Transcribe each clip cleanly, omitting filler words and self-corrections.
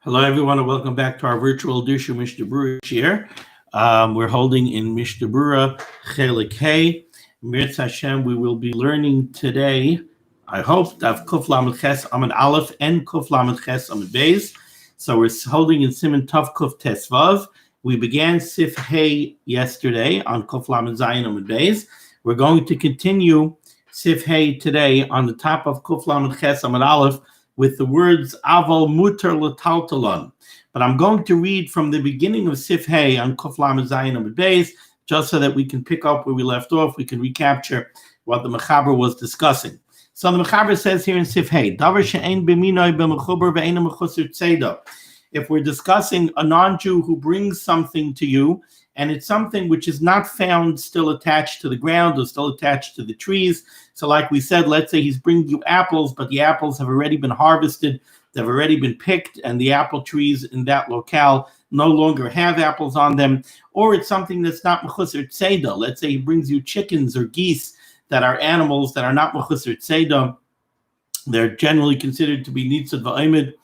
Hello, everyone, and welcome back to our virtual Dirshu Mishnah Berurah here. We're holding in Mishnah Berurah Chelik Hey. Mirz Hashem, we will be learning today, I hope, Daf Kuf Lamed Ches Amud Aleph and Kuf Lamed Ches Amud Beis. So we're holding in Siman Tov Kuf Tes Vav. We began Sif Hey yesterday on Kuf Lamed Zayin Amud Beis. We're going to continue Sif Hey today on the top of Kuf Lamed Ches Amud Aleph with the words Aval Muter L'Taltalon. But I'm going to read from the beginning of Sif Hey on Kuf Lamed Zayin Amud Beis, just so that we can pick up where we left off, we can recapture what the Mechaber was discussing. So the Mechaber says here in Sif Hey, Davar she'ein b'minoi b'mechuber ve'ein mechusar tzeda. If we're discussing a non-Jew who brings something to you, and it's something which is not found still attached to the ground or still attached to the trees. So like we said, let's say he's bringing you apples, but the apples have already been harvested, they've already been picked, and the apple trees in that locale no longer have apples on them. Or it's something that's not mechusar tzeda. Let's say he brings you chickens or geese that are animals that are not mechusar tzeda. They're generally considered to be nitzad v'oimid.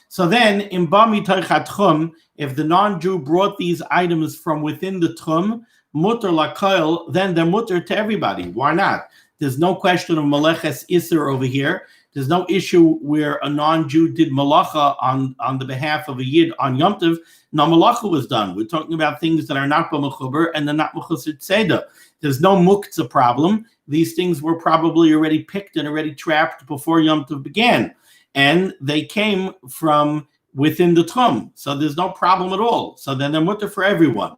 So then, in Bami Toichat Techum, if the non-Jew brought these items from within the techum, muter lakoil, then they're muter to everybody. Why not? There's no question of maleches iser over here. There's no issue where a non-Jew did malacha on the behalf of a yid on Yom Tov. No malacha was done. We're talking about things that are not b'mechuber and they're not mechusar tzeda. There's no muktzah problem. These things were probably already picked and already trapped before Yom Tov began. And they came from within the techum. So there's no problem at all. So then they're mutter for everyone.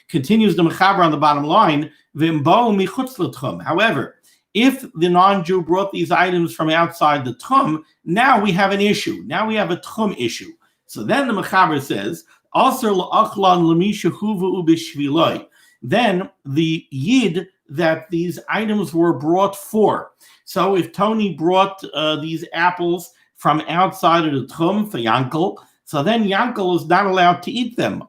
Continues the Mechaber on the bottom line, V'imbo michutz l'techum. However, if the non-Jew brought these items from outside the techum, now we have an issue. Now we have a techum issue. So then the Mechaber says, Aser la'achlan l'misha huvu b'shviloi. Then the yid that these items were brought for. So if Tony brought these apples from outside of the techum for Yankel, so then Yankel is not allowed to eat them.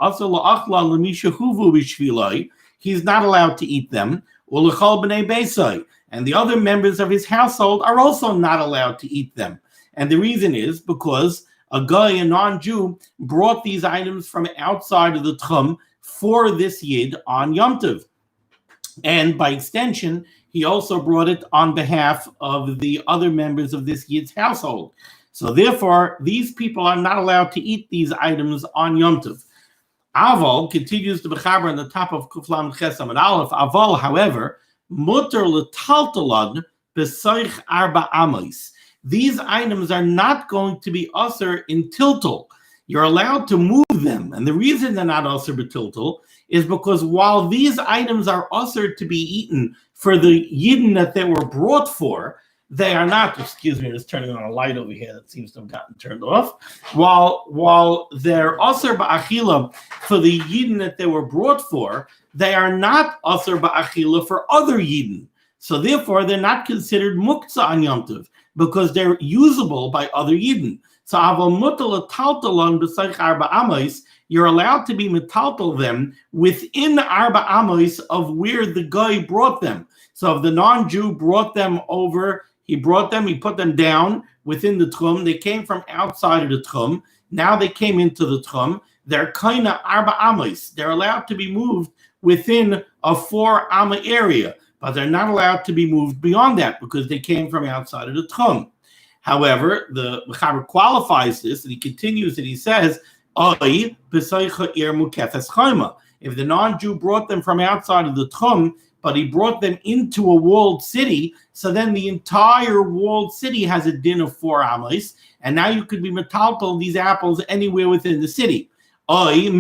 He's not allowed to eat them. And the other members of his household are also not allowed to eat them. And the reason is because a guy, a non-Jew, brought these items from outside of the techum for this yid on Yom Tov. And by extension, he also brought it on behalf of the other members of this yid's household. So therefore, these people are not allowed to eat these items on Yom Tov. Aval, continues the Mechaber on the top of Kuf Lamed Ches Amud Aleph, Aval, however, muter l'taltalon b'soich arba amos. These items are not going to be usher in tiltal. You're allowed to move them. And the reason they're not usher b'tiltal is because while these items are usher to be eaten for the yidden that they were brought for, they are not, excuse me, I'm just turning on a light over here that seems to have gotten turned off. While they're asr ba'achila for the yidden that they were brought for, they are not asr ba'achila for other yidden. So therefore, they're not considered muktzah on Yom Tov because they're usable by other yidden. So aval mutal taltalon b'seich arba amos, you're allowed to be metaltal them within arba amos of where the guy brought them. So if the non-Jew brought them over, he put them down within the techum. They came from outside of the techum. Now they came into the techum. They're kind of arba amos. They're allowed to be moved within a 4 amma area, but they're not allowed to be moved beyond that because they came from outside of the techum. However, the Mechaber qualifies this, and he continues and he says, if the non-Jew brought them from outside of the techum, but he brought them into a walled city, so then the entire walled city has a din of 4 amos, and now you could be metaltal these apples anywhere within the city. Or he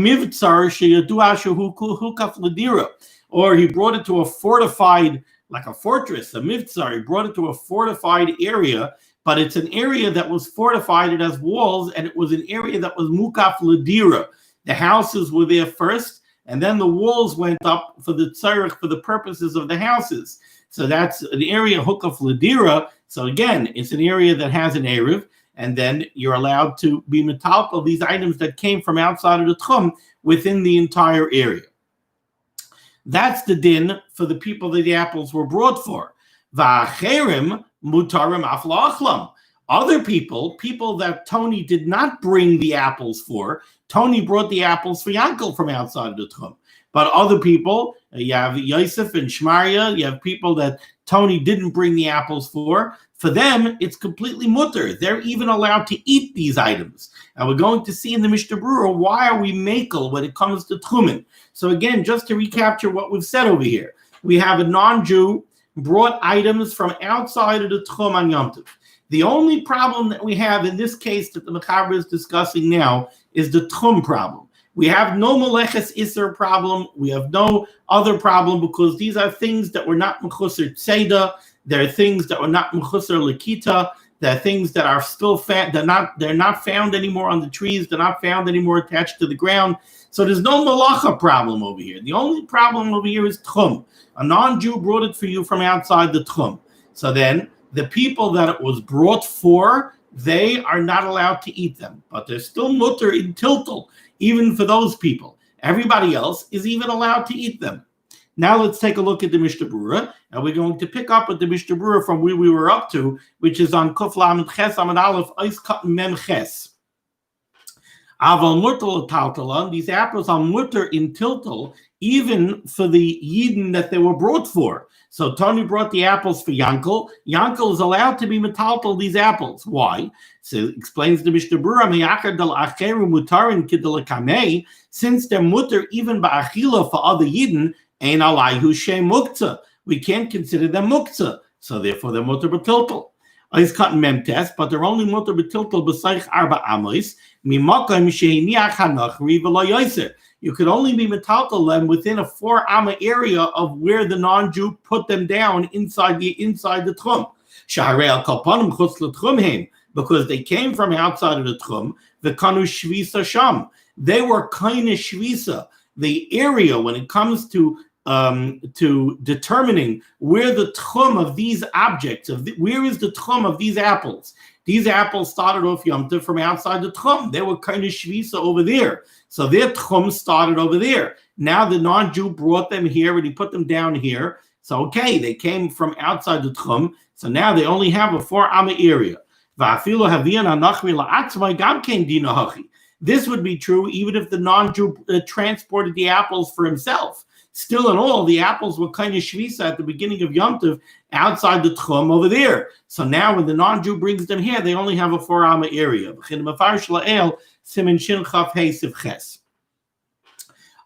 brought it to a fortified, like a fortress, a mivtzar, he brought it to a fortified area, but it's an area that was fortified, it has walls, and it was an area that was mukaf l'dira. The houses were there first, and then the walls went up for the tzarech, for the purposes of the houses. So that's an area hukaf l'dira. So again, it's an area that has an eruv, and then you're allowed to be metaltal these items that came from outside of the techum within the entire area. That's the din for the people that the apples were brought for. Va'acherim mutarim af la'achlam. Other people that Tony did not bring the apples for, Tony brought the apples for Yankel from outside of the techum. But other people, you have Yosef and Shmaria, you have people that Tony didn't bring the apples for. For them, it's completely mutter. They're even allowed to eat these items. And we're going to see in the Mishnah Berurah, why are we makel when it comes to techumin? So again, just to recapture what we've said over here, we have a non-Jew brought items from outside of the techum on Yom Tov. The only problem that we have in this case that the Mechaber is discussing now is the techum problem. We have no Meleches Isser problem. We have no other problem because these are things that were not Mechusar Tzeda. They're things that were not Mechusar Lakita. They're things that are still found. They're not found anymore on the trees. They're not found anymore attached to the ground. So there's no Malacha problem over here. The only problem over here is techum. A non-Jew brought it for you from outside the techum. So then the people that it was brought for, they are not allowed to eat them. But they're still mutter in tiltal, even for those people. Everybody else is even allowed to eat them. Now let's take a look at the Mishnah Berurah, and we're going to pick up with the Mishnah Berurah from where we were up to, which is on Kuf Lamed Ches Amud Aleph Ois Kat Mem Ches. Aval Murtal Taltalan, these apples are mutter in tiltal, even for the Yidden that they were brought for. So Tony brought the apples for Yankel. Yankel is allowed to be metaltal these apples. Why? So it explains the Mishnah Berurah, since they're mutter even ba'achila for other Yidden, ein alayhu shem muktzah. We can't consider them muktzah. So therefore they're mutter b'tiltal. Is cotton memtes, but they're only mutter b'tiltal b'saych arba amos, mimakam sheiniach hanachri v'lo yoser. You could only be metaltal them within a 4 amma area of where the non-Jew put them down inside the techum. Shaharei al kalpanim chutz l'techum heim, because they came from outside of the techum. The kanu shvisa sham. They were kind of shvisa. The area when it comes to determining where the techum of these objects, where is the techum of these apples? These apples started off Yom Tov from outside the techum. They were kind of shvisa over there. So their techum started over there. Now the non-Jew brought them here and he put them down here. So okay, they came from outside the techum. So now they only have a 4 amma area. This would be true even if the non-Jew transported the apples for himself. Still in all, the apples were kind of shvisa at the beginning of Yom Tov outside the techum over there. So now when the non-Jew brings them here, they only have a 4 amma area. Siman Shin Chaf Hey Siv Ches.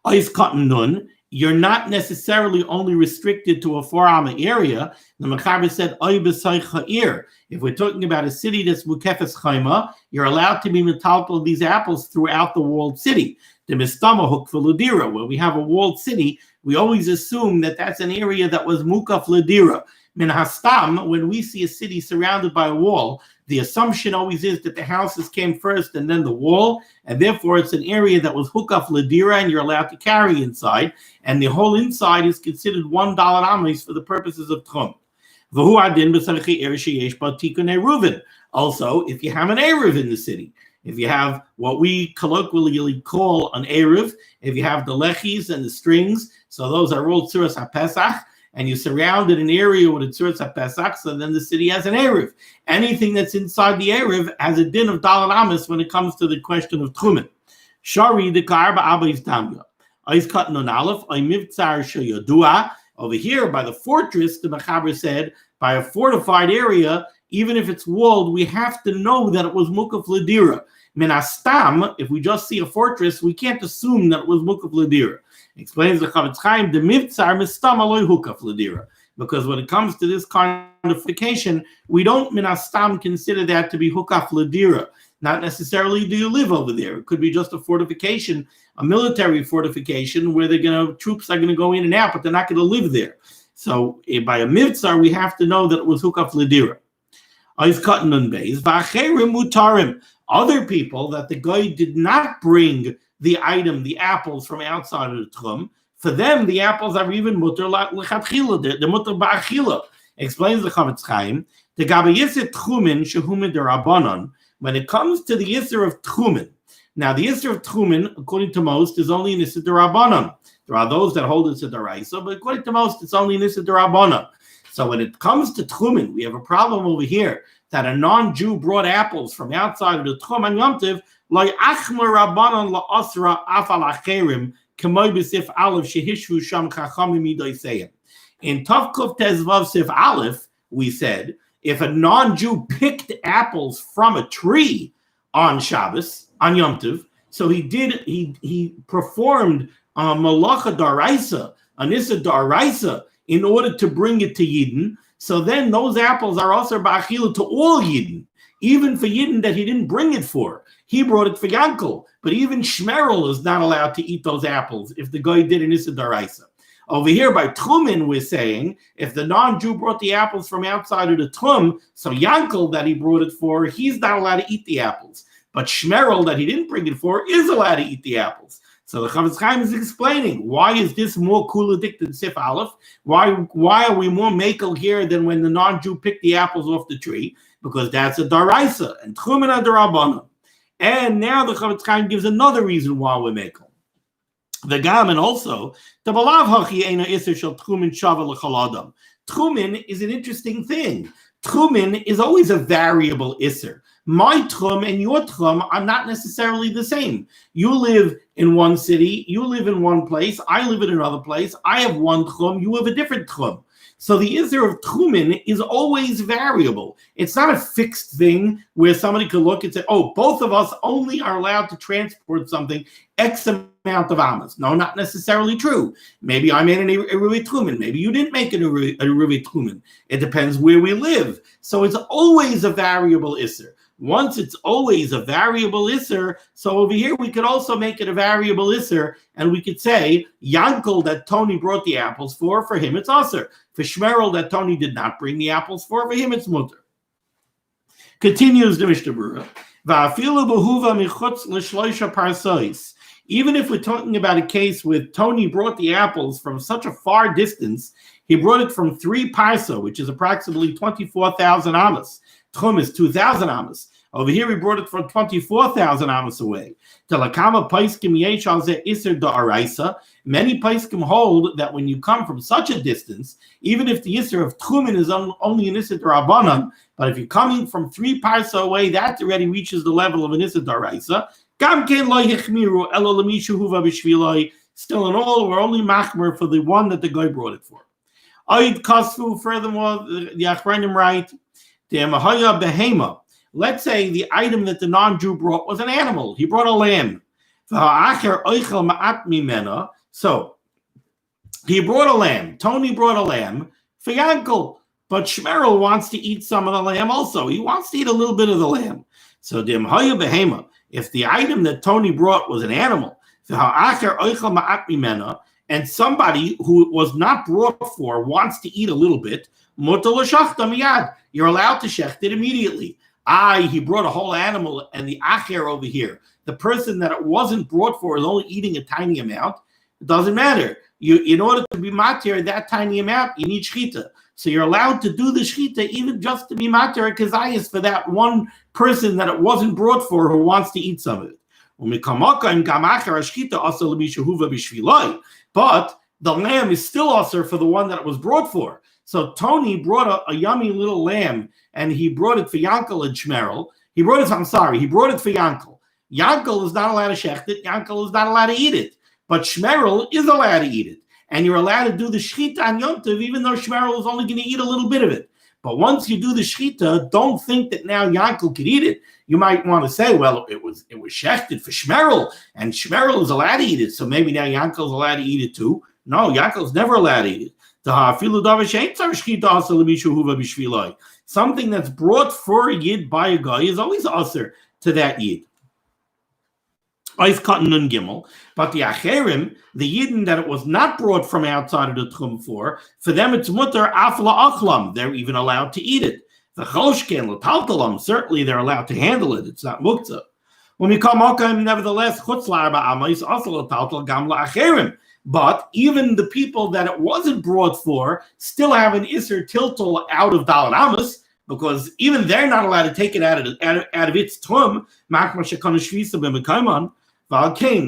Ois Cotton Nun, you're not necessarily only restricted to a 4 amma area. The Mechaber said, Oy B'Saych Ha'ir. If we're talking about a city that's Mukefes Chayma, you're allowed to be metaltal these apples throughout the walled city. The Mistama Hukfa Ladira, where we have a walled city, we always assume that that's an area that was Mukaf Ladira. Min Hastam, when we see a city surrounded by a wall, the assumption always is that the houses came first and then the wall, and therefore it's an area that was hukaf ladira and you're allowed to carry inside, and the whole inside is considered $1 amis for the purposes of techum. Also, if you have an Erev in the city, if you have what we colloquially call an Erev, if you have the lechis and the strings, so those are all tzuras HaPesach, and you surrounded an area with a tzuras HaPesach, so then the city has an Erev. Anything that's inside the Erev has a din of Dalal Amis when it comes to the question of Tchumen. Shari the Karba Abayis Damya. Ais Katan on Aleph, I Mivtzar Shayodua. Over here by the fortress, the Mechaber said, by a fortified area, even if it's walled, we have to know that it was Mukaf Ladira. Menastam, if we just see a fortress, we can't assume that it was Mukaf Ladira. Explains the Chavetz Chaim, the Mivtzar Mistam Aloy Hukaf Ladira. Because when it comes to this kind of fortification, we don't Menastam consider that to be Hukaf Ladira. Not necessarily do you live over there. It could be just a fortification, a military fortification where troops are going to go in and out, but they're not going to live there. So by a Mivtzar, we have to know that it was Hukaf Ladira. Other people that the guy did not bring the item, the apples from outside of the techum, for them the apples are even mutter lechatchila, the mutter ba'achila. Explains the Chavetz Chaim, the gabe yisr tchumen shehumid derabanan. When it comes to the yisr of tchumen, now the yisr of tchumen, according to most, is only in yisr derabanan. There are those that hold it to deraisa, but according to most, it's only in yisr derabanan. So when it comes to tchumen, we have a problem over here. that a non-Jew brought apples from outside of the techum on Yom Tov, lo achmer rabbanon la'asra afal acherim k'moy b'sif aleph shehishvu sham chachamim midoseim. In Tov Kuf Tezvav Sif Aleph, we said, if a non-Jew picked apples from a tree on Shabbos, on Yom Tov, so he performed malacha daraisa, an issa daraisa, in order to bring it to Yidden. So then those apples are also ba'achila to all Yidden, even for Yidden that he didn't bring it for. He brought it for Yankel, but even Shmerel is not allowed to eat those apples if the guy did an issa daraisa. Over here by Tchumen, we're saying, if the non-Jew brought the apples from outside of the Tchum, so Yankel that he brought it for, he's not allowed to eat the apples. But Shmerel that he didn't bring it for is allowed to eat the apples. So the Chavetz Chaim is explaining, why is this more kuladik than Sif Aleph? Why are we more makel here than when the non-Jew picked the apples off the tree? Because that's a daraisa, and Tchumen a darabana. And now the Chavetz Chaim gives another reason why we're makel. The gammon also, the balav hachi ena iser shel tchumen shava l'chol adam. Tchumen is an interesting thing. Tchumen is always a variable iser. My tchum and your tchum are not necessarily the same. You live in one city, you live in one place, I live in another place, I have one tchum, you have a different tchum. So the iser of tchumen is always variable. It's not a fixed thing where somebody could look and say, oh, both of us only are allowed to transport something X amount of amas. No, not necessarily true. Maybe I made an Eruvi Tchumen. Maybe you didn't make an Eruvi Tchumen. It depends where we live. So it's always a variable iser. Once it's always a variable iser, so over here we could also make it a variable iser, and we could say, Yankel that Tony brought the apples for him it's aser. For Shmerel that Tony did not bring the apples for him it's mutter. Continues the Mishnah Berurah. Va'afilu behuva michutz l'shloisha parsois. Even if we're talking about a case where Tony brought the apples from such a far distance, he brought it from 3 parsa, which is approximately 24,000 amas. Tchum is 2,000 amas. Over here, he brought it from 24,000 amas away. Telakama paiskim yesh al ze iser da'araisa. Many paiskim hold that when you come from such a distance, even if the iser of tchumen is only an iser da'rabanan, but if you're coming from 3 parsa away, that already reaches the level of an iser da'araisa. Still in all, we're only machmer for the one that the guy brought it for. Furthermore, the Achronim write, let's say the item that the non-Jew brought was an animal. He brought a lamb. So he brought a lamb. Tony brought a lamb for Yankel. But Shmerel wants to eat some of the lamb also. He wants to eat a little bit of the lamb. So if the item that Tony brought was an animal, and somebody who was not brought for wants to eat a little bit, you're allowed to shecht it immediately. He brought a whole animal, and the acher over here, the person that it wasn't brought for is only eating a tiny amount. It doesn't matter. In order to be matir that tiny amount, you need shchita. So you're allowed to do the shchita even just to be matir a kazayas for that one person that it wasn't brought for who wants to eat some of it. But the lamb is also usher for the one that it was brought for. So Tony brought a yummy little lamb, and he brought it for Yankel and Shmerel. He brought it for Yankel. Yankel is not allowed to shecht it. Yankel is not allowed to eat it. But Shmerel is allowed to eat it. And you're allowed to do the shechita on Yom Tov, even though Shmerel is only going to eat a little bit of it. But once you do the shechita, don't think that now Yankel could eat it. You might want to say, well, it was shechted for Shmerel, and Shmerel is allowed to eat it, so maybe now Yankel is allowed to eat it too. No, Yankel is never allowed to eat it. Something that's brought for a yid by a guy is always usher to that yid. But the acherim, the yidden that it was not brought from outside of the tchum for them it's mutter afla achlam. They're even allowed to eat it. The choshken l'taltalam, certainly they're allowed to handle it. It's not muktzah. When we come okam, nevertheless, chutz la'arba amayis also l'taltal gam la'acherim. But even the people that it wasn't brought for still have an iser tiltal out of dalat amas, because even they're not allowed to take it out of its tchum. Makma shekana shvisa b'mekayman.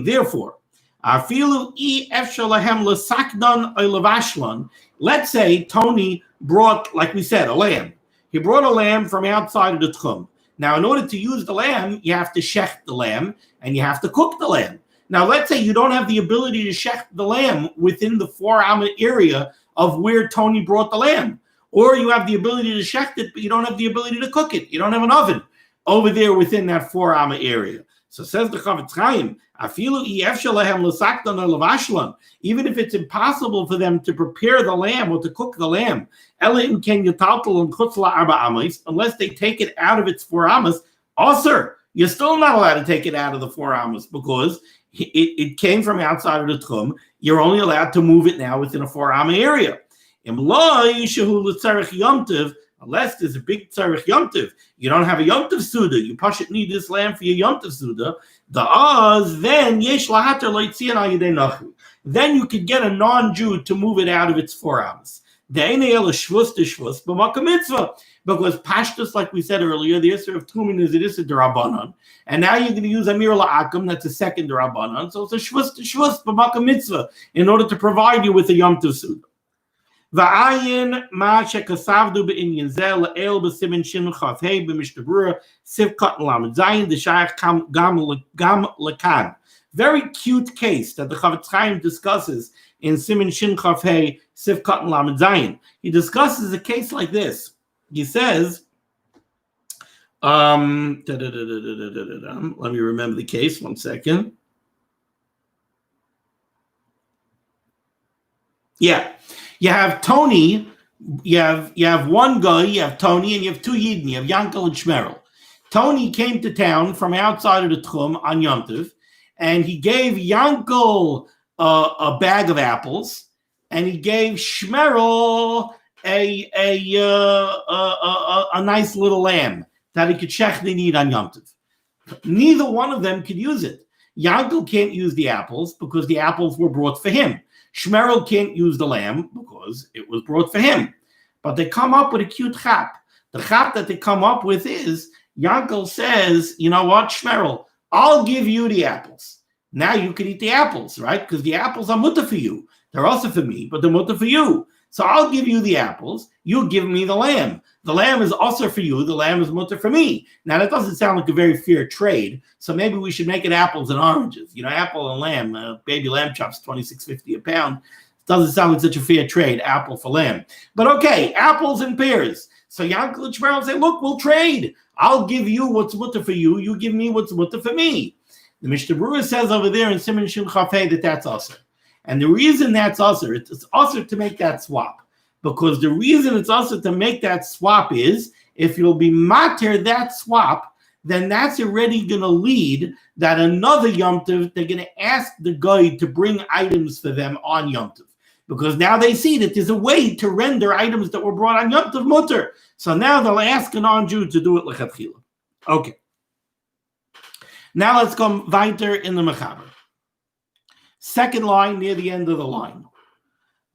Therefore, let's say Tony brought, like we said, a lamb. He brought a lamb from outside of the techum. Now, in order to use the lamb, you have to shecht the lamb and you have to cook the lamb. Now, let's say you don't have the ability to shecht the lamb within the 4-amma area of where Tony brought the lamb. Or you have the ability to shecht it, but you don't have the ability to cook it. You don't have an oven over there within that 4-amma area. So says the Chavetz Chaim, even if it's impossible for them to prepare the lamb or to cook the lamb, unless they take it out of its 4 ammas, also, you're still not allowed to take it out of the 4 ammas because it came from outside of the techum. You're only allowed to move it now within a 4-amma area. Unless there's a big tzarech Yom Tov, you don't have a Yom Tov Suda, you pashut need this lamb for your Yom Tov Suda, then you could get a non-Jew to move it out of its 4 ammas. Because pashtus, like we said earlier, the issur of tumin is it is a derabanan, and now you're going to use amir la'akum, that's a second derabanan, so it's a shvus to shvus b'makom mitzvah in order to provide you with a Yom Tov Suda. Va'ayin ma shekasavdu be'inyan zeh la'el b'siman shin chaf hey b'mishnah Berurah sivkat lamad zayin d'shayach gam lekan. Very cute case that the Chavetz Chaim discusses in Siman Shin Chaf Hey Sivkat Lamad Zayin. He discusses a case like this. He says, let me remember the case. 1 second. Yeah, you have Tony. You have one guy. You have Tony, and you have 2 Yidden. You have Yankel and Shmerel. Tony came to town from outside of the techum on Yom Tov, and he gave Yankel a bag of apples, and he gave Shmerel a nice little lamb that he could shech the need on Yom Tov. Neither one of them could use it. Yankel can't use the apples because the apples were brought for him. Shmerel can't use the lamb because it was brought for him. But they come up with a cute chap. The chap that they come up with is, Yankel says, you know what, Shmerel, I'll give you the apples. Now you can eat the apples, right? Because the apples are mutter for you. They're also for me, but they're mutter for you. So I'll give you the apples. You give me the lamb. The lamb is also for you. The lamb is mutter for me. Now, that doesn't sound like a very fair trade. So maybe we should make it apples and oranges. You know, apple and lamb, baby lamb chops, $26.50 a pound. Doesn't sound like such a fair trade, apple for lamb. But okay, apples and pears. So Yankel and Shmerel say, look, we'll trade. I'll give you what's mutter for you. You give me what's mutter for me. The Mishnah Berurah says over there in Siman Shin Chafei that that's usher. And the reason that's usher, it's usher to make that swap. Because the reason it's usher to make that swap is, if you'll be mater that swap, then that's already going to lead that another Yom Tov, they're going to ask the guy to bring items for them on Yom Tov. Because now they see that there's a way to render items that were brought on Yom Tov mutter. So now they'll ask a non-Jew to do it lechatchila. Okay. Now let's go weiter in the Mechaber. Second line near the end of the line.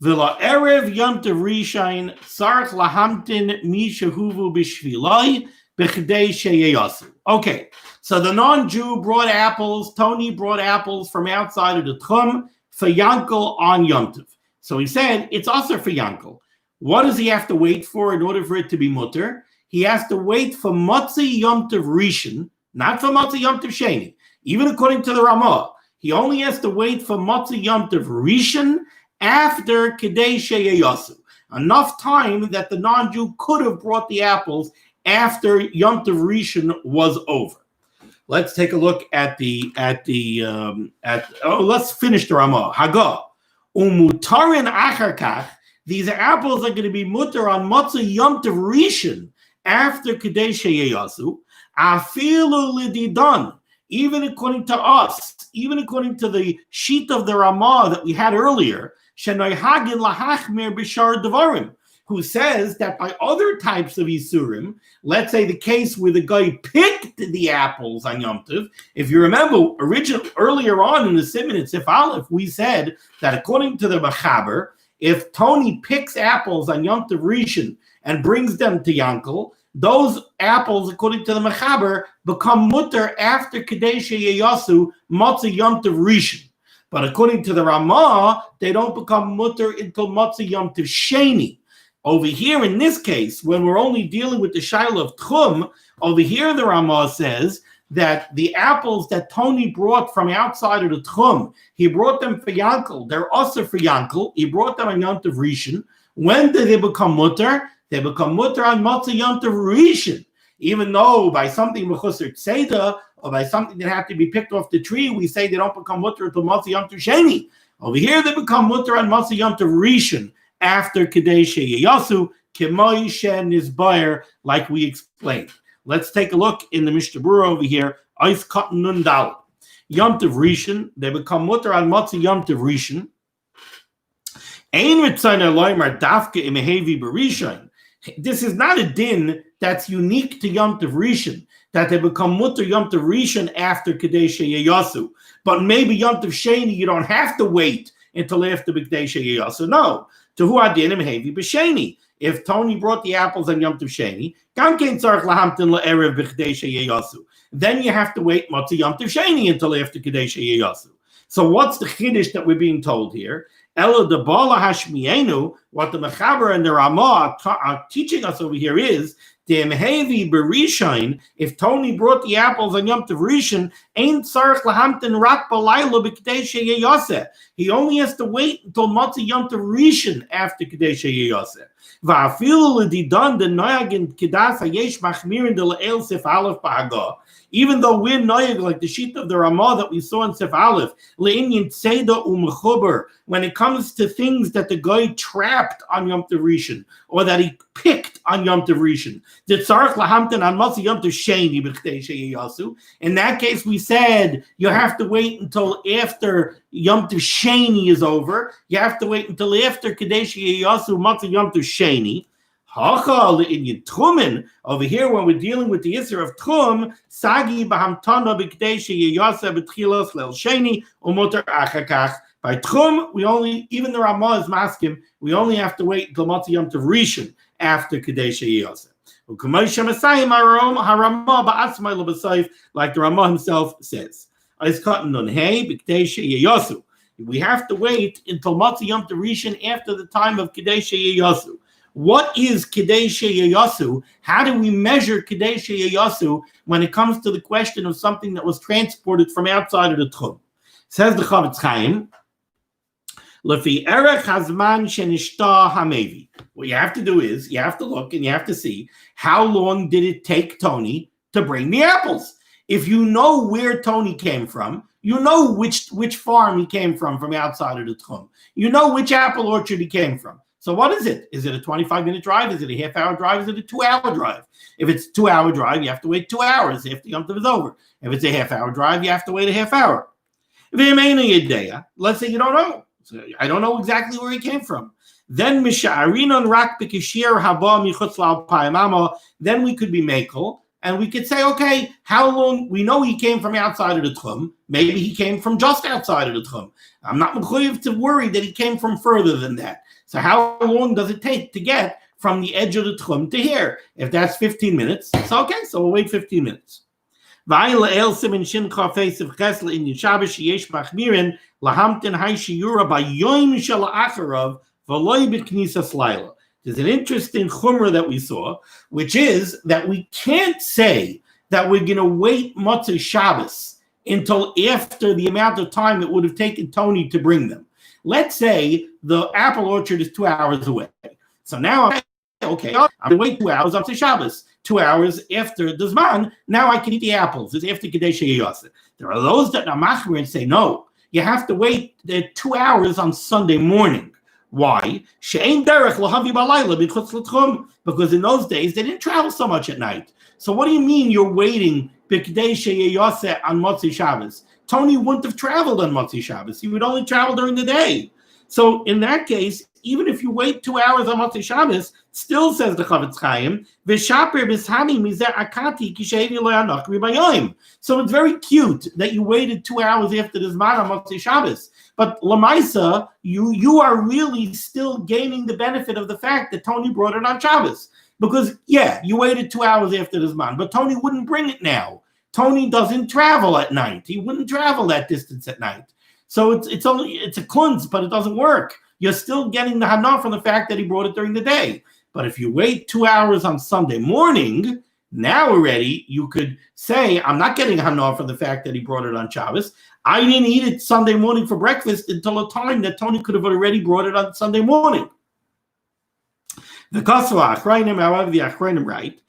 V'la erev Yom Tov Rishon tzarich lahamtin mi shehuvu b'shvilai b'chdei sheyeyasu. Okay, so the non-Jew brought apples. Tony brought apples from outside of the techum for Yankel on Yom Tov. So he said it's also for Yankel. What does he have to wait for in order for it to be mutter? He has to wait for Matzah Yom Tov Rishon, not for Matzah Yom Tov Sheni. Even according to the Ramah, he only has to wait for Matzah Yom Tov Rishon after Kedei Sheyeyasu. Enough time that the non-Jew could have brought the apples after Yom Tov Rishon was over. Let's take a look let's finish the Ramah. Hagah. Umutarin acharkach. These apples are going to be mutter on Matzah Yom Tov Rishon after Kedei Sheyeyasu. Afilu lididan. Even according to us, even according to the sheet of the Ramah that we had earlier, Shenoihagin lahachmir b'shar devarim, who says that by other types of isurim, let's say the case where the guy picked the apples on Yom Tov. If you remember, earlier on in the Siman and Sif Aleph, we said that according to the Mechaber, if Tony picks apples on Yom Tov Rishon and brings them to Yankel, those apples, according to the Mechaber, become mutter after Kedei Sheyeyasu Matzah Yom Tov Rishon. But according to the Ramah, they don't become mutter until Matzah Yom Tov Sheni. Over here in this case, when we're only dealing with the shaila of techum, over here the Ramah says that the apples that Tony brought from outside of the techum, he brought them for Yankel. They're also for Yankel. He brought them on Yom Tov Rishon. When do they become mutter? They become mutter on Matzah Yom Tov Rishon. Even though by something b'chusar tzeda or by something that had to be picked off the tree, we say they don't become mutter until Matzah Yom Tov Sheni. Over here they become mutter on Matzah Yom Tov Rishon after Kadesh Yasu K'moy Nisbayer, like we explained. Let's take a look in the Mishnah Berurah over here. Eis Katan Nun Dal. Yom Tov Rishon, they become mutter on Matzah Yom Tov Rishon. Ein Ritzayna Loimar Dafka Imehevi Berishon. This is not a din that's unique to Yom Tov Rishon, that they become mutter Yom Tov Rishon after Kadesh Yasu. But maybe Yom Tov Sheni, you don't have to wait until after Kadesh Yasu. No. To who adin Imehevi B'Sheni. If Tony brought the apples on Yom Tov Sheni, then you have to wait Matzah Yom Tov Sheni until after Kadesh Yasu. So what's the chiddush that we're being told here? Elo de Bala Hashmienu, what the Mechaber and the Ramah are teaching us over here is Demhevi Berishain. If Tony brought the apples on Yom Tov Rishon, ain't Sarach Lahamtin Rak Balaylo B'Kadesh Yaseh. He only has to wait until Matzah Yom Tov Rishon after Kadesh Yaseh. Even though we're noyeg like the sheet of the Ramah that we saw in Sef Aleph, when it comes to things that the guy trapped on Yom Tov Rishon or that he picked on Yom Tov Rishon, in that case we said you have to wait until after Yom Tov Sheni is over. You have to wait until after Kadesh Yasu Matzah Yom Tov Sheni. Over here, when we're dealing with the Yisr of Tchum, Sagi Bahamtana B'Kadesh Yasa B'Tchilas Leil Sheni Umoter Achakach. By Tchum, we only, even the Ramah is maskim, we only have to wait until Matzah Yom Tov Rishon after Kadesh Yasa. Like the Ramah himself says. We have to wait until Matzah Yom Tov Rishon after the time of Kadesh Yasu. What is Kadesh Yasu? How do we measure Kadesh Yasu when it comes to the question of something that was transported from outside of the Tchum? Says the Chavetz Chaim, Lefi erech hazman shenishta hamevi. What you have to do is you have to look and you have to see how long did it take Tony to bring the apples. If you know where Tony came from, you know which farm he came from outside of the Tchum. You know which apple orchard he came from. So what is it? Is it a 25-minute drive? Is it a half-hour drive? Is it a 2-hour drive? If it's a 2-hour drive, you have to wait 2 hours after Yom Tov is over. If it's a half-hour drive, you have to wait a half hour. Let's say you don't know. So I don't know exactly where he came from. Then then we could be makel, and we could say, okay, how long? We know he came from outside of the Tchum. Maybe he came from just outside of the Tchum. I'm not mechuyev to worry that he came from further than that. So how long does it take to get from the edge of the Tchum to here? If that's 15 minutes, so okay, so we'll wait 15 minutes. There's an interesting chumrah that we saw, which is that we can't say that we're going to wait Motzei Shabbos until after the amount of time it would have taken Tony to bring them. Let's say the apple orchard is 2 hours away. So now, okay, I'm going to wait 2 hours up to Shabbos. 2 hours after the Zman, now I can eat the apples. It's after Kadesh Yaseh. There are those that are machmir and say, no, you have to wait 2 hours on Sunday morning. Why? Because in those days, they didn't travel so much at night. So what do you mean you're waiting Kadesh Yaseh on Motzei Shabbos? Tony wouldn't have traveled on Motzei Shabbos. He would only travel during the day. So in that case, even if you wait 2 hours on Motzei Shabbos, still says the Chavetz Chaim, so it's very cute that you waited 2 hours after the Zman on Motzei Shabbos. But Lamaisa, you are really still gaining the benefit of the fact that Tony brought it on Shabbos. Because, yeah, you waited 2 hours after the Zman, but Tony wouldn't bring it now. Tony doesn't travel at night. He wouldn't travel that distance at night. So it's a klunz, but it doesn't work. You're still getting the hana from the fact that he brought it during the day. But if you wait 2 hours on Sunday morning, now already you could say, I'm not getting hana for the fact that he brought it on Shabbos. I didn't eat it Sunday morning for breakfast until a time that Tony could have already brought it on Sunday morning. The Kosova Achrayim, however, the Achrayim write,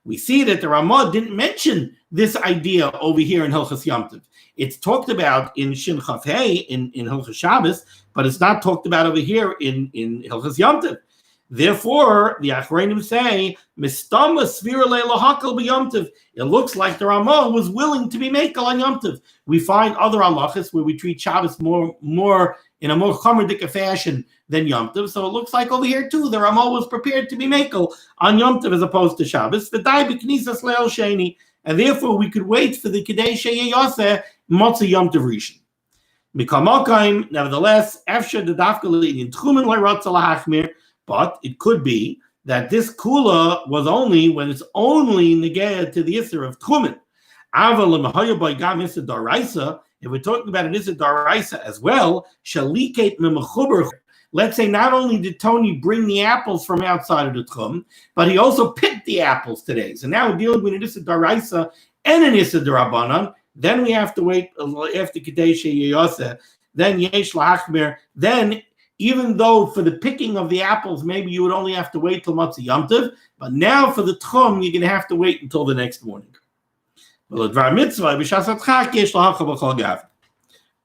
we see that the Ramah didn't mention this idea over here in Hilchos Yom Tov. It's talked about in Shin Chaf Hey in Hilchos Shabbos, but it's not talked about over here in Hilchos Yom Tov. Therefore, the Achrayim say, Mistama Svira Leilahakal b'Yom Tov. It looks like the Ramah was willing to be mekel on Yom Tov. We find other halachas where we treat Shabbos more in a more chomerdik fashion than Yom Tov. So it looks like over here too, the Ramah was prepared to be mekel on Yom Tov as opposed to Shabbos. V'dai b'knisas leil sheni, and therefore we could wait for the Kedei Sheyeh Yoseh Motzei Yom Tov Rishon. Mikamokaim, nevertheless, after the dafka in Tchumen le'rotza lahachmir. But it could be that this kula was only when it's only negaya to the isser of tchumen. If we're talking about an isser daraisa as well, shalikate memechuber. Let's say not only did Tony bring the apples from outside of the tchum, but he also picked the apples today. So now we're dealing with an isser daraisa and an isser darabanan. Then we have to wait after Kedei Sheyeh Yoseh. Then yesh lahachmir. Then, even though for the picking of the apples, maybe you would only have to wait till Motzei Yom Tov, but now for the tchum, you're going to have to wait until the next morning.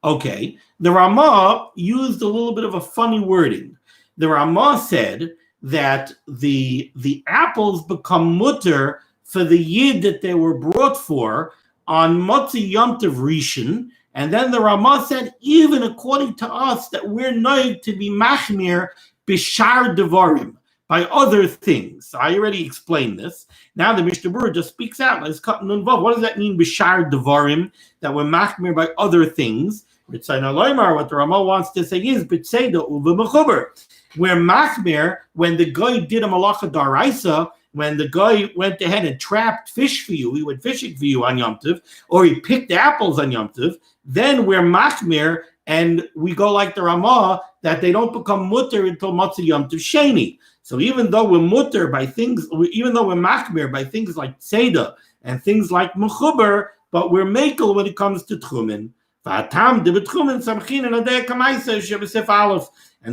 Okay, the Ramah used a little bit of a funny wording. The Ramah said that the apples become mutter for the yid that they were brought for on Motzei Yom Tov Rishon. And then the Ramah said, even according to us, that we're noig to be machmir b'shar devarim, by other things. I already explained this. Now the Mishnah Berurah just speaks out. Let's cut nun-vav. What does that mean, b'shar devarim, that we're machmir by other things? What the Ramah wants to say is, b'tseida u'v'mechuber. We're machmir when the guy did a malacha daraisa, when the guy went ahead and trapped fish for you, he went fishing for you on Yom Tov, or he picked apples on Yom Tov, then we're machmir, and we go like the Ramah, that they don't become mutter until Motzei Yom Tov Sheni. So even though we're mutter by things, even though we're machmir by things like tzeda and things like mechuber, but we're mekel when it comes to tchumen. And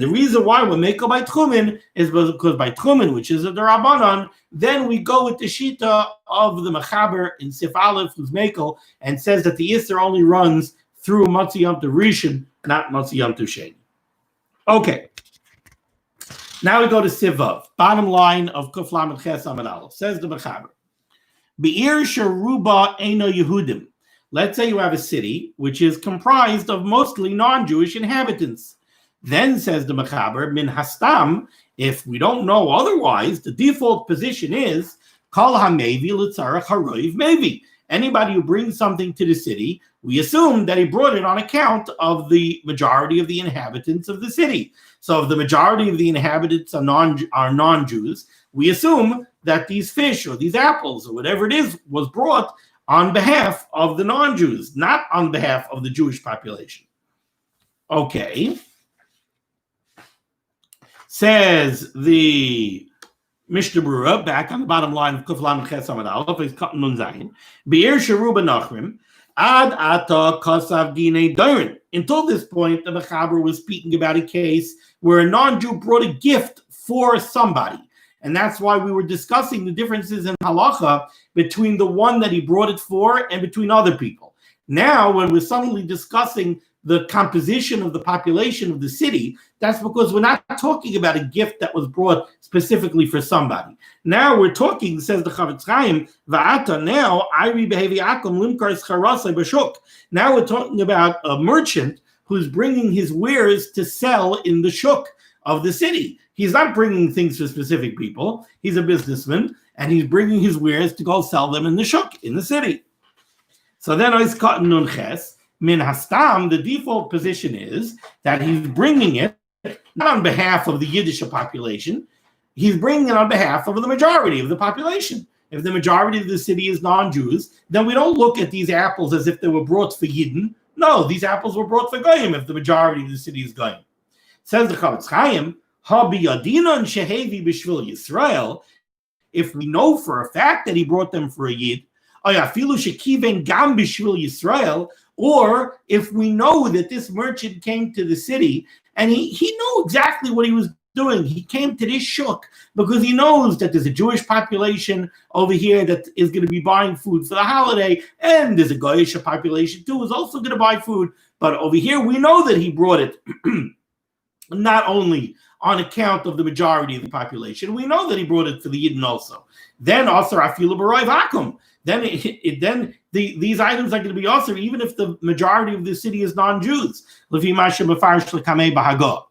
the reason why we're mekel by tchumen is because by tchumen, which is a derabanan, then we go with the shita of the mechaber in Sif Aleph, who's mekel, and says that the Isser only runs through Motzei Yom Tov Rishon, not Motzei Yom Tov Sheni. Okay. Now we go to Sivav. Bottom line of Kuf Lamed Ches Amud Aleph. Says the mechaber. Be'ir sheruba eino Yehudim. Let's say you have a city which is comprised of mostly non-Jewish inhabitants. Then, says the mechaber, min hastam, if we don't know otherwise, the default position is kol hamevi l'tzarech haroiv mevi. Anybody who brings something to the city, we assume that he brought it on account of the majority of the inhabitants of the city. So if the majority of the inhabitants are non-Jews, we assume that these fish or these apples or whatever it is was brought on behalf of the non-Jews, not on behalf of the Jewish population. Okay. Says the Mishnah Berurah, back on the bottom line of Kuf Lamed Ches Amud Aleph, is Katan Nun Zayin. Be'er sheruba nachrim, ad ata kasav dinei dorin. Until this point, the mechaber was speaking about a case where a non-Jew brought a gift for somebody. And that's why we were discussing the differences in halacha between the one that he brought it for and between other people. Now, when we're suddenly discussing the composition of the population of the city, that's because we're not talking about a gift that was brought specifically for somebody. Now we're talking, says the Chavetz Chaim, va'ata now, Iri behevi akum limkar scharasai b'shuk. Now we're talking about a merchant who's bringing his wares to sell in the shuk of the city. He's not bringing things for specific people. He's a businessman, and he's bringing his wares to go sell them in the shuk, in the city. So then Ois Katan Nun Ches, Min Hastam, the default position is that he's bringing it not on behalf of the Yiddish population, he's bringing it on behalf of the majority of the population. If the majority of the city is non-Jews, then we don't look at these apples as if they were brought for Yidden. No, these apples were brought for Goyim if the majority of the city is Goyim. Says the Chavetz Chaim, Habiyadinon shehevi b'shvil Yisrael, if we know for a fact that he brought them for a Yid, afilu shekiven gam b'shvil Yisrael, or if we know that this merchant came to the city and he knew exactly what he was doing. He came to this shuk because he knows that there's a Jewish population over here that is going to be buying food for the holiday, and there's a Goyish population too who's also going to buy food. But over here, we know that he brought it not only on account of the majority of the population, we know that he brought it for the Yidden also. Then also afilu b'roi vakum. Then these items are going to be also even if the majority of the city is non-Jews. Lefi mashem mefarish l'kamei b'hagah.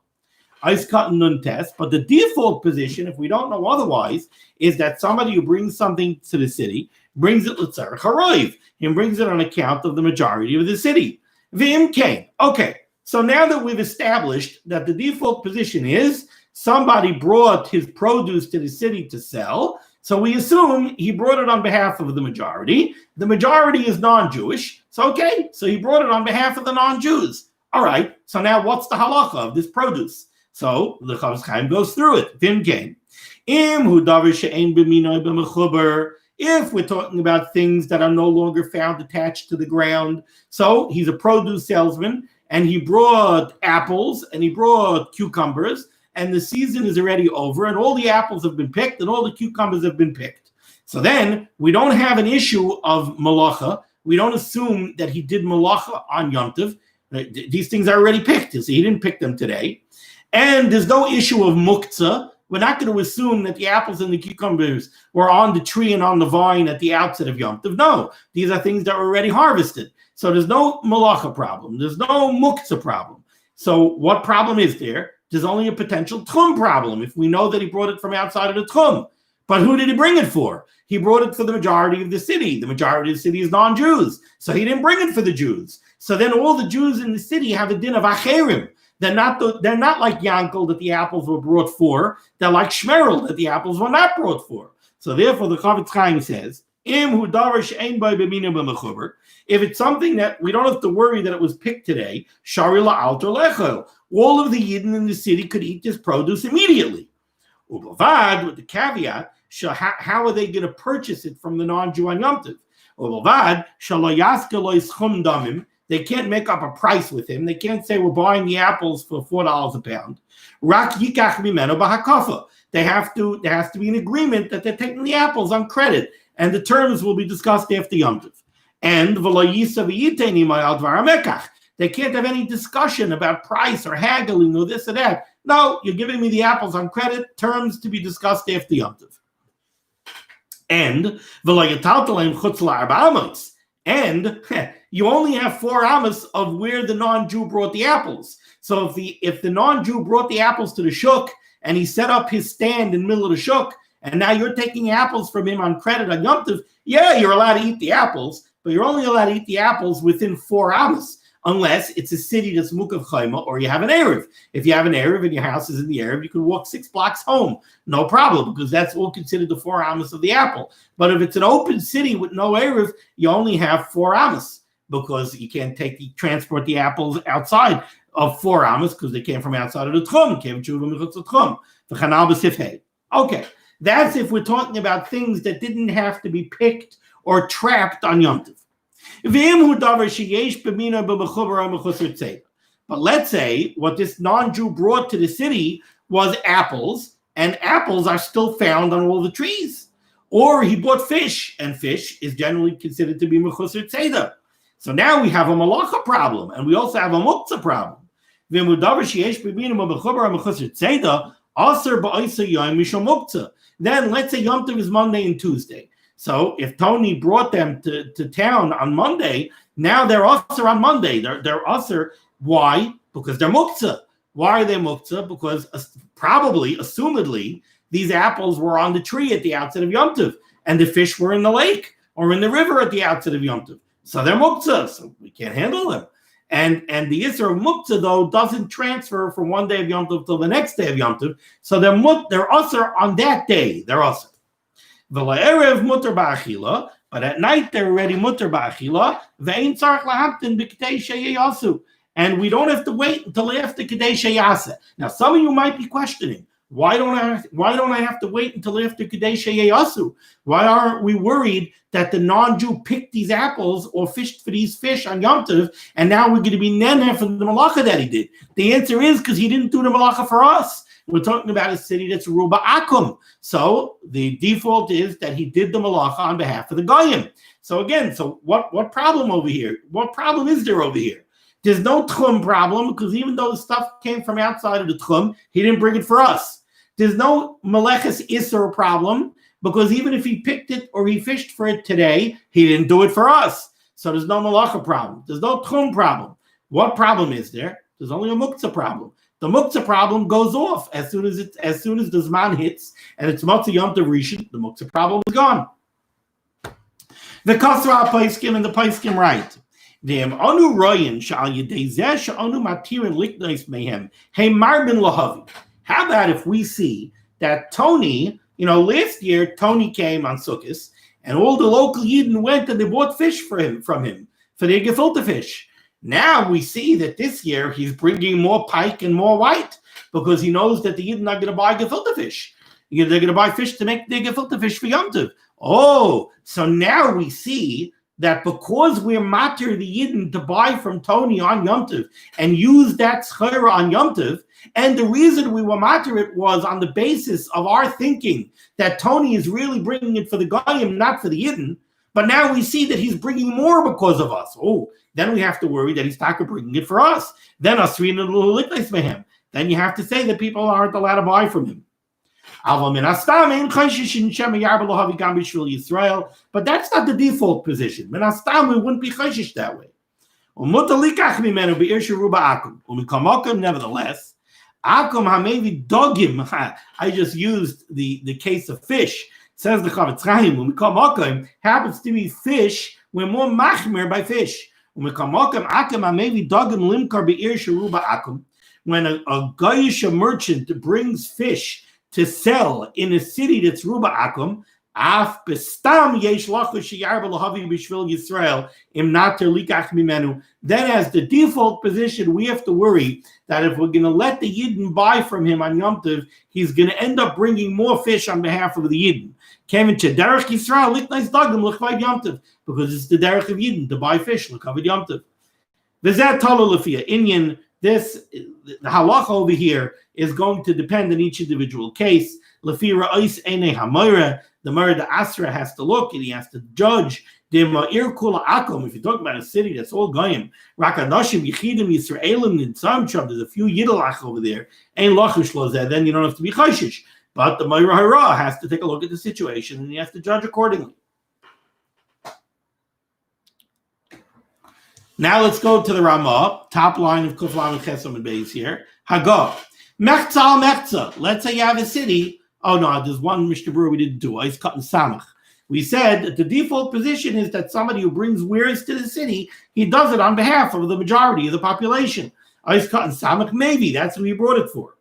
Ice cut and nun test, but the default position, if we don't know otherwise, is that somebody who brings something to the city brings it l'tzarech haroiv. He brings it on account of the majority of the city. V'im kain. Okay, so now that we've established that the default position is somebody brought his produce to the city to sell, so we assume he brought it on behalf of the majority. The majority is non-Jewish, so okay, so he brought it on behalf of the non-Jews. All right, so now what's the halacha of this produce? So the Chavetz Chaim goes through it. Vim kain. Im hu davar she'ein b'minoi b'mechuber. If we're talking about things that are no longer found attached to the ground, so he's a produce salesman, and he brought apples, and he brought cucumbers, and the season is already over, and all the apples have been picked, and all the cucumbers have been picked. So then, we don't have an issue of malacha. We don't assume that he did malacha on Yom Tov. These things are already picked, so he didn't pick them today. And there's no issue of muktzah. We're not going to assume that the apples and the cucumbers were on the tree and on the vine at the outset of Yom Tov. No, these are things that were already harvested. So there's no malacha problem. There's no muktzah problem. So what problem is there? There's only a potential techum problem if we know that he brought it from outside of the techum. But who did he bring it for? He brought it for the majority of the city. The majority of the city is non-Jews. So he didn't bring it for the Jews. So then all the Jews in the city have a din of acherim. They're not like Yankel that the apples were brought for. They're like Shmerel that the apples were not brought for. So therefore, the Chavetz Chaim says, Im hu davar she'ein boi b'minoi b'mechuber. If it's something that we don't have to worry that it was picked today, shari la'alter lechel. All of the Yidden in the city could eat this produce immediately. Ubavad, with the caveat, how are they going to purchase it from the non-Jew on Yom Tov? Ubavad, shalo yaske lo yischum damim. They can't make up a price with him. They can't say we're buying the apples for $4 a pound. Rak yikach mimeno b'hakafa. There has to be an agreement that they're taking the apples on credit, and the terms will be discussed after Yom Tov. And v'lo yisa v'yiteni ma'al dvar hamekach. They can't have any discussion about price or haggling or this or that. No, you're giving me the apples on credit, terms to be discussed after Yom Tov. And v'lo yataltalem chutz la'arba amos. And you only have 4 amos of where the non-Jew brought the apples. So if the non-Jew brought the apples to the shuk and he set up his stand in the middle of the shuk, and now you're taking apples from him on credit on Yom Tov, yeah, you're allowed to eat the apples, but you're only allowed to eat the apples within 4 amos, unless it's a city that's mukav chayma or you have an erev. If you have an erev and your house is in the erev, you can walk 6 blocks home, no problem, because that's all considered the 4 amos of the apple. But if it's an open city with no erev, you only have 4 amos, because you can't transport the apples outside of 4 amos because they came from outside of the techum. Okay, that's if we're talking about things that didn't have to be picked or trapped on Yom Tov. But let's say what this non-Jew brought to the city was apples, and apples are still found on all the trees. Or he bought fish, and fish is generally considered to be mechusar tzeda. So now we have a malacha problem, and we also have a muktzah problem. Then let's say Yom Tov is Monday and Tuesday. So if Tony brought them to town on Monday, now they're usher on Monday. They're usher. Why? Because they're muktzah. Why are they muktzah? Because assumedly, these apples were on the tree at the outset of Yom Tov, and the fish were in the lake or in the river at the outset of Yom Tov. So they're muktzah, so we can't handle them. And the Isser of muktzah, though, doesn't transfer from one day of Yom Tov till the next day of Yom Tov. So they're usher on that day. They're usher. V'la'erev mutter ba'achila, but at night they're already mutter ba'achila. Ve'ein tzarich lahamtin b'ktei sheyeyasu. and we don't have to wait until after Kadesh Yaseh. Now, some of you might be questioning, why don't I have to wait until after Kadesh Yasu? Why aren't we worried that the non-Jew picked these apples or fished for these fish on Yom Tov, and now we're going to be neneh for the malacha that he did? The answer is because he didn't do the malacha for us. We're talking about a city that's Ruba Akum. So the default is that he did the malacha on behalf of the Goyim. So again, what problem over here? What problem is there over here? There's no techum problem, because even though the stuff came from outside of the techum, he didn't bring it for us. There's no meleches iser problem, because even if he picked it or he fished for it today, he didn't do it for us. So there's no malacha problem. There's no techum problem. What problem is there? There's only a muktzah problem. The muktzah problem goes off as soon as the Zman hits and it's Motzei Yom Tov Rishon. The muktzah problem is gone. The Kasra Paiskim and the Paiskim right. Dem anu royin shal yedei zeh she'anu matirin liknois mehem hey marbin lahavi. How about if we see that Tony, last year Tony came on Sukkot and all the local Yidden went and they bought fish from him for their gefilte fish. Now we see that this year he's bringing more pike and more white because he knows that the Yidden are going to buy gefilte fish. They're going to buy fish to make their gefilte fish for Yom Tov. Oh, so now we see that because we're matir the Yidden to buy from Tony on Yom Tov and use that schera on Yom Tov, and the reason we were matir it was on the basis of our thinking that Tony is really bringing it for the Goyim, not for the Yidden, but now we see that he's bringing more because of us. Oh, then we have to worry that he's taka bringing it for us. Then you have to say that people aren't allowed to buy from him. But that's not the default position. We wouldn't be chayshish that way. Nevertheless, I just used the case of fish. Says the Chavetz Chaim, when we come Akim, happens to be fish, we're more machmer by fish. When we come Akim, maybe dogim limkar be'ir sheruba Akim. When a Goyish merchant brings fish to sell in a city that's Ruba Akum, af bestam yesh lachu sheyarba lahavi b'shvil Yisrael im nater likach mimenu. Then, as the default position, we have to worry that if we're going to let the Yidden buy from him on Yom Tov, he's going to end up bringing more fish on behalf of the Yidden. Because it's the derech of Yidden to buy fish l'kavod Yom Tov. V'zeh talo l'fia inyan. The halacha over here is going to depend on each individual case. L'fi ra'is einei hamoira. The Murda Asra has to look and he has to judge. If you're talking about a city that's all goyim, Rakadashim, Yechidim, Yisraelim, Nitzam, there's a few Yiddelach over there, Ein Lachish Lozeh, then you don't have to be Chayshish. But the Meirah Hara has to take a look at the situation and he has to judge accordingly. Now let's go to the Ramah, top line of Kuflam and Chesam and Beis here. Hagah. Mechza al Mechza. Let's say you have a city. Oh no, there's one Mishnah Berurah we didn't do. He's cutting Samach. We said that the default position is that somebody who brings wares to the city, he does it on behalf of the majority of the population. He's cutting Samach, maybe. That's what he brought it for.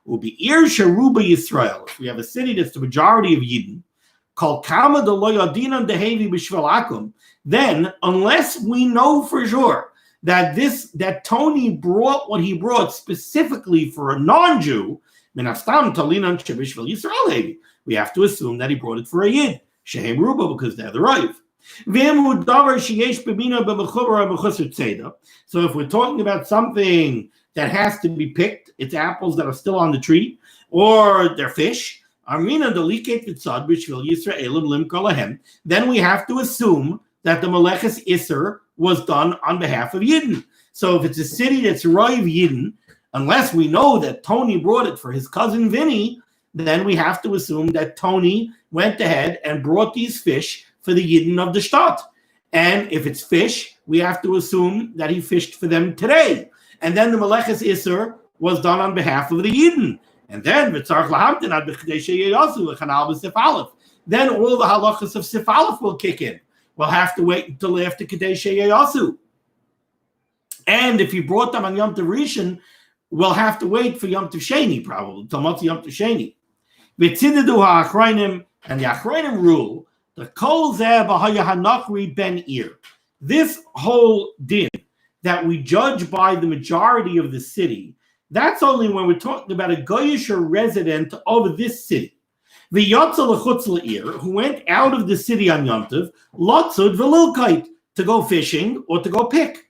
Ubi'ir Sharuba Yisrael. If we have a city that's the majority of Yidden, Kal Kama de Loyadinan Dehevi B'Shvel Akum, then unless we know for sure that Tony brought what he brought specifically for a non-Jew, we have to assume that he brought it for a Yid, Shehem Ruba, because they're the Rive. So if we're talking about something that has to be picked, it's apples that are still on the tree, or they're fish, then we have to assume that the Meleches Isser was done on behalf of Yidden. So if it's a city that's Rive Yidden, unless we know that Tony brought it for his cousin Vinny, then we have to assume that Tony went ahead and brought these fish for the Yidden of the Shtat. And if it's fish, we have to assume that he fished for them today. And then the Meleches Isser was done on behalf of the Yidden. And then then all the halachas of Sif Aleph will kick in. We'll have to wait until after Kadesh Yasu. And if he brought them on Yom Tov Rishon, we'll have to wait for Yom Tov Sheni, probably, till Motzei Yom Tov Sheni. V'tzidedu ha'achronim, and the achronim rule, the kol zeh b'haya hanachri ben ir. This whole din, that we judge by the majority of the city, that's only when we're talking about a goyish or resident of this city. The Yotza l'chutz l'ir, who went out of the city on Yom Tov, lotzud v'lilkait, to go fishing or to go pick.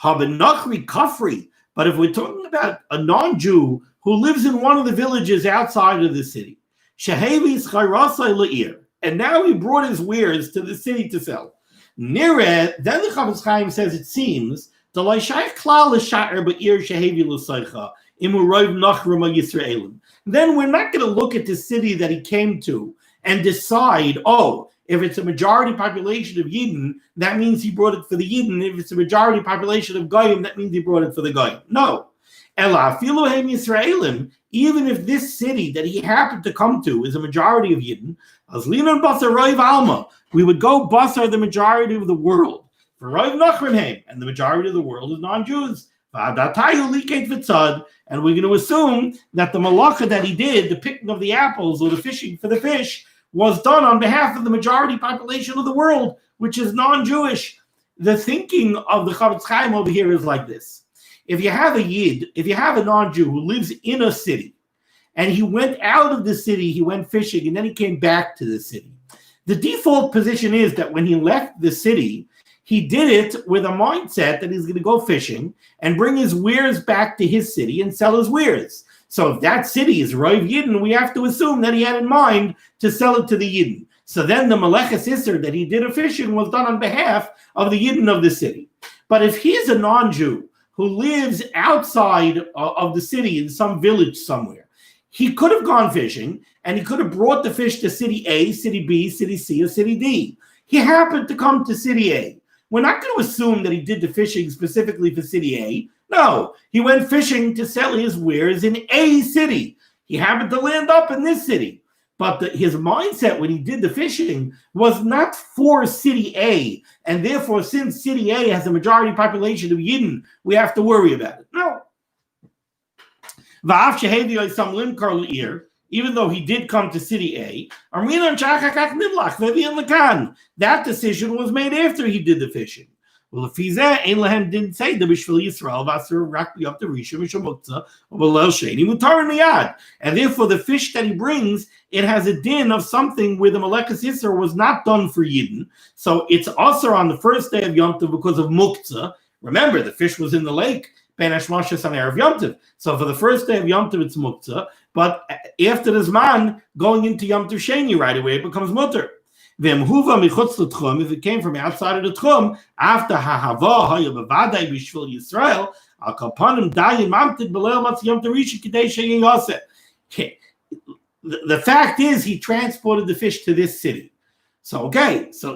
Habenachri kafri, but if we're talking about a non-Jew who lives in one of the villages outside of the city, shehevis chayrasai l'ir, and now he brought his wares to the city to sell. Nire, then the Chafetz Chaim says it seems the loishayich klal l'sha'er b'ir shehevi l'saycha imu roiv nachrim Yisraelim. Then we're not going to look at the city that he came to and decide, oh, if it's a majority population of Yidden, that means he brought it for the Yidden. If it's a majority population of Goyim, that means he brought it for the Goyim. No. Ela afilu hem Yisraelim, even if this city that he happened to come to is a majority of Yidden, as linon basar roiv alma, we would go basar the majority of the world. For roiv nachrim hem, and the majority of the world is non-Jews. And we're going to assume that the malacha that he did, the picking of the apples or the fishing for the fish, was done on behalf of the majority population of the world, which is non-Jewish. The thinking of the Chafetz Chaim over here is like this. If you have a Yid, if you have a non-Jew who lives in a city, and he went out of the city, he went fishing, and then he came back to the city, the default position is that when he left the city, he did it with a mindset that he's going to go fishing and bring his wares back to his city and sell his wares. So if that city is Roiv Yidden, we have to assume that he had in mind to sell it to the Yidden. So then the Meleches Isser that he did of fishing was done on behalf of the Yidden of the city. But if he's a non-Jew who lives outside of the city in some village somewhere, he could have gone fishing and he could have brought the fish to city A, city B, city C, or city D. He happened to come to city A. We're not going to assume that he did the fishing specifically for city A. No, he went fishing to sell his wares in a city. He happened to land up in this city. But his mindset when he did the fishing was not for city A. And therefore, since city A has a majority population of Yidden, we have to worry about it. No. Even though he did come to city A, that decision was made after he did the fishing. Well, if he's there, Ein didn't say the Bishvil Yisrael Vasser Rakli up the Risha Mishamukta or Belel Sheni Mutar Miyad, and therefore the fish that he brings, it has a din of something where the Meleches Yisrael was not done for Yidden, so it's also on the first day of Yom Tov because of Muktzah. Remember, the fish was in the lake. Ben Hashmashas on Erev Yom Tov. So for the first day of Yom Tov, it's Muktzah. But after the Zman, going into Yom Tov Sheni right away, it becomes Mutter. If it came from outside of the Tchum, after Hahava, Hayabavadai, Bishvil Yisrael, Al Kapanim, Dayin, Mamtid, Belel, Matz Yom Tov Rishon, Kedei Sheyin Yosef. The fact is, he transported the fish to this city. So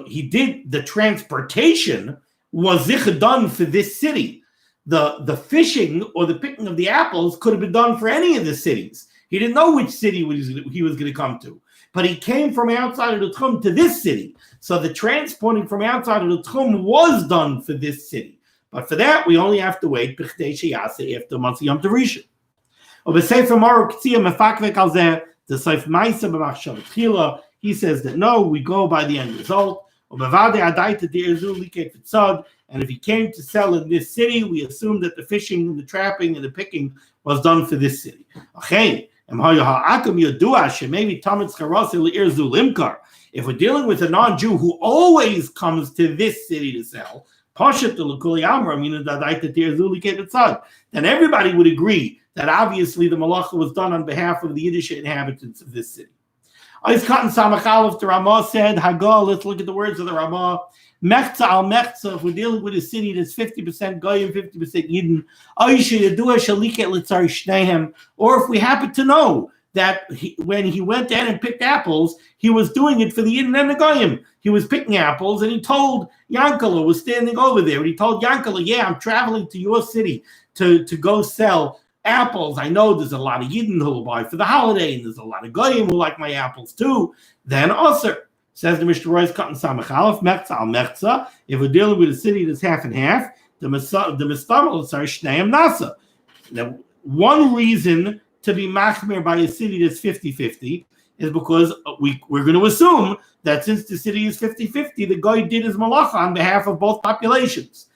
he did the transportation, was zikh done for this city. The fishing or the picking of the apples could have been done for any of the cities. He didn't know which city he was going to come to. But he came from outside of the Tchum to this city. So the transporting from outside of the Tchum was done for this city. But for that, we only have to wait after Matzi Yom Tov Rishon. He says that no, we go by the end result. And if he came to sell in this city, we assume that the fishing and the trapping and the picking was done for this city. If we're dealing with a non-Jew who always comes to this city to sell, then everybody would agree that obviously the malacha was done on behalf of the Yiddish inhabitants of this city. Let's look at the words of the Ramah. Mechza al mechza, if we're dealing with a city that's 50% Goyim, 50% Yidden, or if we happen to know that when he went down and picked apples, he was doing it for the Yidden and the Goyim. He was picking apples, and he told Yankala, was standing over there, and he told Yankala, yeah, I'm traveling to your city to go sell apples. I know there's a lot of Yidden who will buy for the holiday, and there's a lot of Goyim who like my apples too. Then also, says the Mishnah Roy's cutting Samach Aleph, Mechza al Mechza. If we're dealing with a city that's half and half, the Mistamel are Shneim Nasa. Now, one reason to be machmir by a city that's 50-50 is because we're going to assume that since the city is 50-50, the guy did his malacha on behalf of both populations.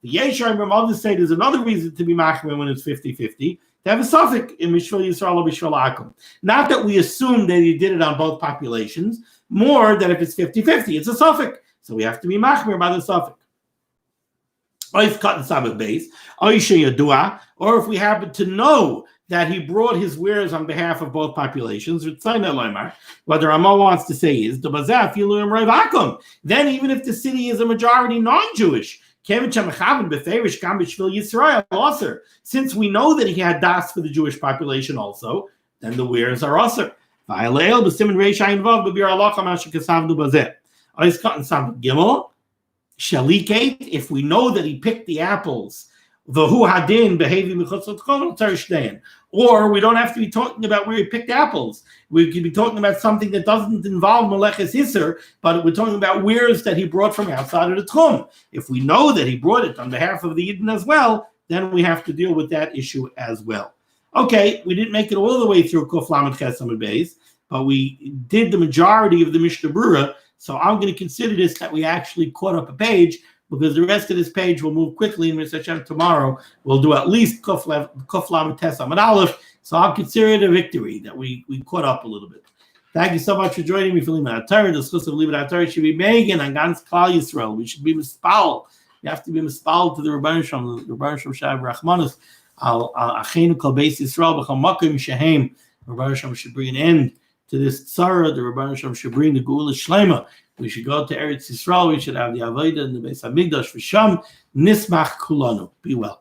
The Yesharim others say there's another reason to be machmir when it's 50-50, to have a suffix in Mishvil Yisrael or Mishvil Akum. Not that we assume that he did it on both populations, more that if it's 50-50, it's a suffix. So we have to be machmir by the suffix. Or if cut in Sabbath base, or if we happen to know that he brought his wares on behalf of both populations, what the Ramah wants to say is, then even if the city is a majority non-Jewish, since we know that he had das for the Jewish population also, then the wares are usher. If we know that he picked the apples, or we don't have to be talking about where he picked apples. We could be talking about something that doesn't involve Meleches Isser, but we're talking about wares that he brought from outside of the techum. If we know that he brought it on behalf of the Yidden as well, then we have to deal with that issue as well. Okay, we didn't make it all the way through Kuf Lamed Ches Amud Beis, but we did the majority of the Mishnah Berurah, so I'm going to consider this that we actually caught up a page, because the rest of this page will move quickly, and Mr. Hashem tomorrow we'll do at least Kuf Lamed Tes Amud Aleph, so I'll consider it a victory that we caught up a little bit. Thank you so much for joining me for limud HaTorah. The schus of limud HaTorah should be Megan and Gans Klal Yisrael. We should be mispal. You have to be mispal to the Rebbeinu Shalom. The Rebbeinu Shalom Shav Rachmanus al Achenu Kol Beis Yisrael b'chol makom shehem. The Rebbeinu Shalom should bring an end to this tzara. The Rebbeinu Shalom should bring the Geula Shlema. We should go to Eretz Yisrael. We should have the Avodah and the Beis Hamikdash. V'sham nismach kulanu. Be well.